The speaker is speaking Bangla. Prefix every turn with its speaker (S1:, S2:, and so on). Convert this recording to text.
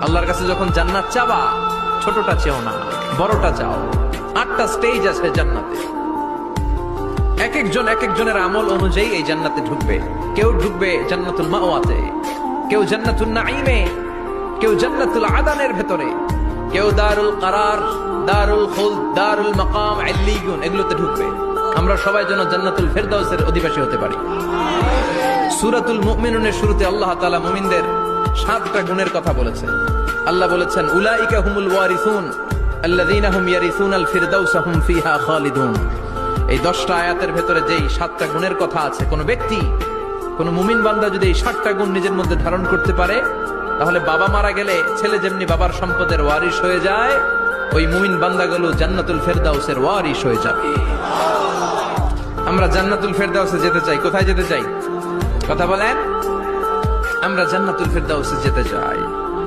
S1: আল্লাহর কাছে যখন জান্নাত চাবা, ছোটটা চেও না, বড়টা চাও। 8টা স্টেজ আছে জান্নাতে। এক একজনের আমল অনুযায়ী এই জান্নাতে ঢুকবে। কেউ ঢুকবে জান্নাতুল মাওয়াতে, কেউ জান্নাতুল নাঈমে, কেউ জান্নাতুল আদানের ভেতরে, কেউ দারুল কারার, দারুল খুলদ, দারুল মাকাম, ইল্লিয়ুন এগুলোতে ঢুকবে। আমরা সবাই যেন জান্নাতুল ফেরদাউসের অধিবাসী হতে পারি। সূরাতুল মুমিনুনের শুরুতে আল্লাহ তাআলা মুমিনদের 7টা গুণের কথা বলেছেন। আল্লাহ বলেছেন, উলাইকা হুমুল ওয়ারিসুন আল্লাযীনা হুম ইয়ারিসুনাল ফিরদাউসা হুম ফিহা খালিদুন। এই 10টা আয়াতের ভেতরে যেই 7টা গুণের কথা আছে, কোন ব্যক্তি, কোন মুমিন বান্দা যদি এই 7টা গুণ নিজের মধ্যে ধারণ করতে পারে, তাহলে বাবা মারা গেলে ছেলে যেমনি বাবার সম্পদের ওয়ারিশ হয়ে যায়, ওই মুমিন বান্দাগুলো জান্নাতুল ফেরদাউসের ওয়ারিশ হয়ে যাবে। আমরা জান্নাতুল ফেরদাউসে যেতে চাই। কোথায় যেতে চাই? কথা বলেন। আমরা জান্নাতুল ফেরদাউসে যেতে চাই।